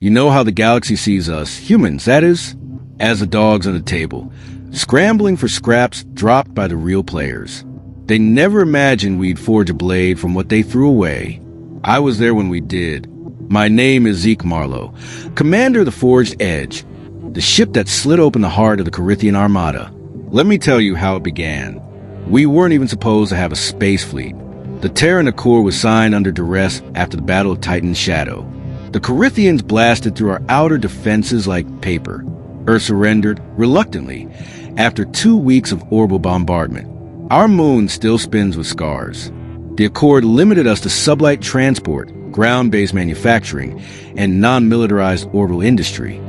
You know how the galaxy sees us, humans, that is, as the dogs on the table, scrambling for scraps dropped by the real players. They never imagined we'd forge a blade from what they threw away. I was there when we did. My name is Zeke Marlowe, commander of the Forged Edge, the ship that slit open the heart of the Corinthian Armada. Let me tell you how it began. We weren't even supposed to have a space fleet. The Terran Accord was signed under duress after the Battle of Titan's Shadow. The Corinthians blasted through our outer defenses like paper. Earth surrendered, reluctantly, after 2 weeks of orbital bombardment. Our moon still spins with scars. The Accord limited us to sublight transport, ground-based manufacturing, and non-militarized orbital industry.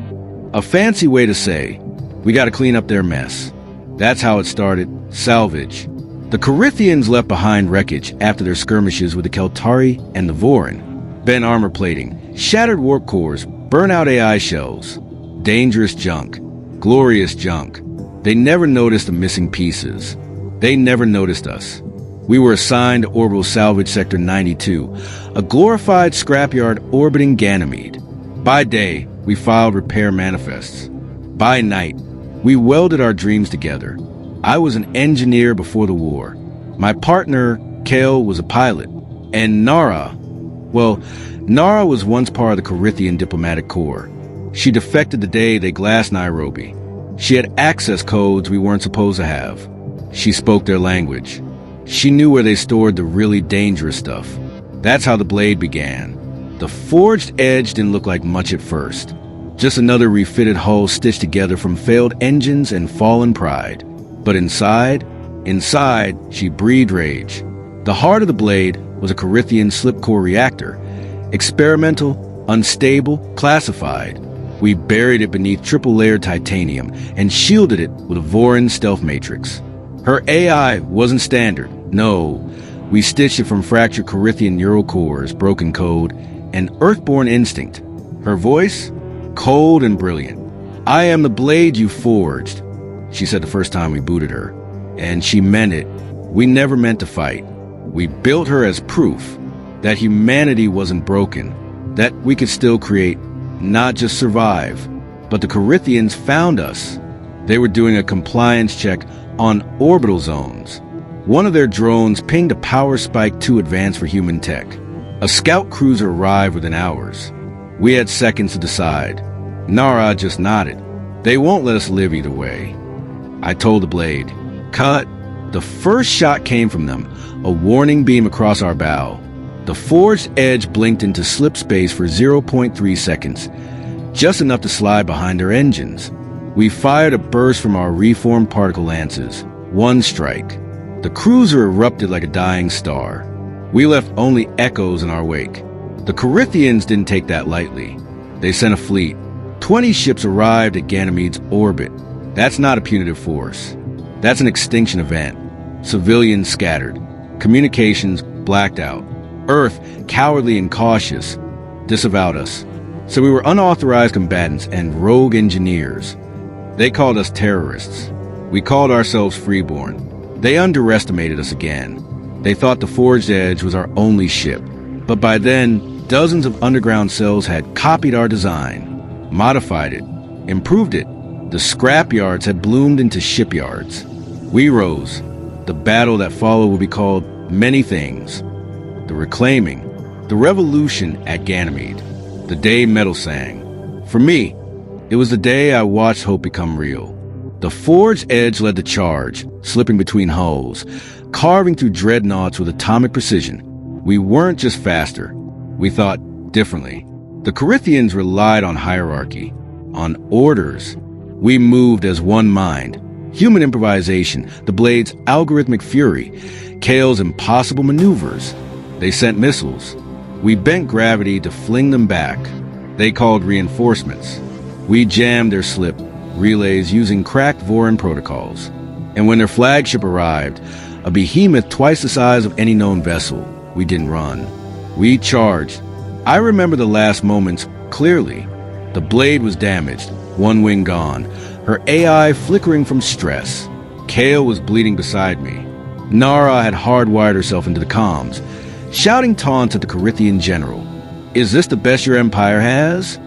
A fancy way to say, we gotta clean up their mess. That's how it started, salvage. The Corinthians left behind wreckage after their skirmishes with the Keltari and the Vorin. Bent armor plating, shattered warp cores, burnt-out AI shells. Dangerous junk, glorious junk. They never noticed the missing pieces. They never noticed us. We were assigned to Orbital Salvage Sector 92, a glorified scrapyard orbiting Ganymede. By day, we filed repair manifests. By night, we welded our dreams together. I was an engineer before the war. My partner, Kale, was a pilot. And Nara was once part of the Corinthian Diplomatic Corps. She defected the day they glassed Nairobi. She had access codes we weren't supposed to have. She spoke their language. She knew where they stored the really dangerous stuff. That's how the blade began. The Forged Edge didn't look like much at first. Just another refitted hull stitched together from failed engines and fallen pride. But inside, she breathed rage. The heart of the blade was a Corinthian slip-core reactor. Experimental, unstable, classified. We buried it beneath triple-layered titanium and shielded it with a Vorin stealth matrix. Her AI wasn't standard. No, we stitched it from fractured Corinthian neural cores, broken code, and earthborn instinct. Her voice? Cold and brilliant. I am the blade you forged, she said the first time we booted her. And she meant it. We never meant to fight. We built her as proof that humanity wasn't broken, that we could still create, not just survive. But the Corinthians found us. They were doing a compliance check on orbital zones. One of their drones pinged a power spike too advanced for human tech. A scout cruiser arrived within hours. We had seconds to decide. Nara just nodded. They won't let us live either way. I told the blade, cut. The first shot came from them, a warning beam across our bow. The Forged Edge blinked into slip space for 0.3 seconds, just enough to slide behind their engines. We fired a burst from our reformed particle lances. One strike. The cruiser erupted like a dying star. We left only echoes in our wake. The Corinthians didn't take that lightly. They sent a fleet. 20 ships arrived at Ganymede's orbit. That's not a punitive force. That's an extinction event. Civilians scattered. Communications blacked out. Earth, cowardly and cautious, disavowed us. So we were unauthorized combatants and rogue engineers. They called us terrorists. We called ourselves freeborn. They underestimated us again. They thought the Forged Edge was our only ship. But by then, dozens of underground cells had copied our design, modified it, improved it. The scrapyards had bloomed into shipyards. We rose. The battle that followed will be called many things. The reclaiming, the revolution at Ganymede, the day metal sang. For me, it was the day I watched hope become real. The Forged Edge led the charge, slipping between hulls, carving through dreadnoughts with atomic precision. We weren't just faster. We thought differently. The Corinthians relied on hierarchy, on orders. We moved as one mind. Human improvisation, the blade's algorithmic fury, Kale's impossible maneuvers. They sent missiles. We bent gravity to fling them back. They called reinforcements. We jammed their slip relays using cracked Vorin protocols. And when their flagship arrived, a behemoth twice the size of any known vessel, we didn't run. We charged. I remember the last moments clearly. The blade was damaged, one wing gone, her AI flickering from stress. Kale was bleeding beside me. Nara had hardwired herself into the comms, shouting taunts at the Corinthian general. Is this the best your empire has?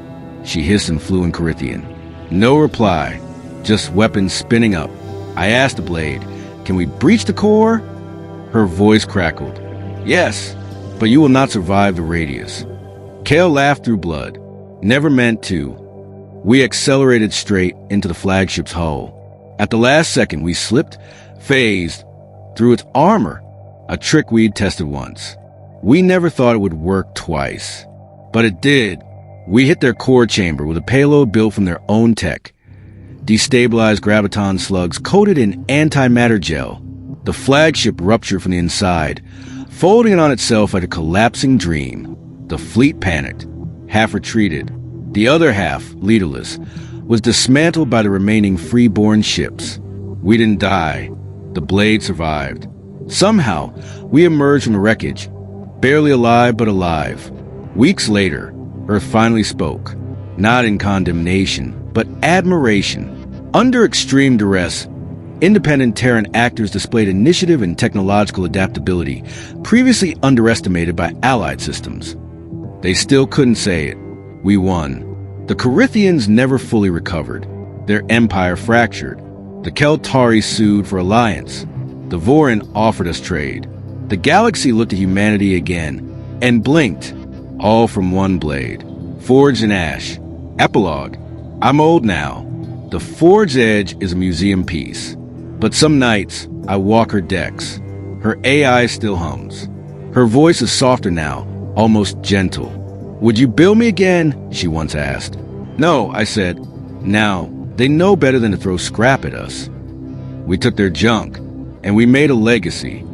she hissed in fluent Corinthian. No reply, just weapons spinning up. I asked the blade, "Can we breach the core?" Her voice crackled. "Yes, but you will not survive the radius." Kale laughed through blood. Never meant to. We accelerated straight into the flagship's hull. At the last second, we slipped, phased, through its armor, a trick we'd tested once. We never thought it would work twice. But it did. We hit their core chamber with a payload built from their own tech. Destabilized graviton slugs coated in antimatter gel. The flagship ruptured from the inside, folding in on itself like a collapsing dream. The fleet panicked, half retreated. The other half, leaderless, was dismantled by the remaining freeborn ships. We didn't die. The blade survived. Somehow, we emerged from the wreckage, barely alive but alive. Weeks later, Earth finally spoke, not in condemnation, but admiration. Under extreme duress, independent Terran actors displayed initiative and technological adaptability previously underestimated by Allied systems. They still couldn't say it. We won. The Corinthians never fully recovered. Their empire fractured. The Keltari sued for alliance. The Vorin offered us trade. The galaxy looked at humanity again and blinked, all from one blade. Forged in ash. Epilogue. I'm old now. The Forged Edge is a museum piece. But some nights, I walk her decks. Her AI still hums. Her voice is softer now, almost gentle. "Would you build me again?" she once asked. "No," I said. Now, they know better than to throw scrap at us. We took their junk, and we made a legacy.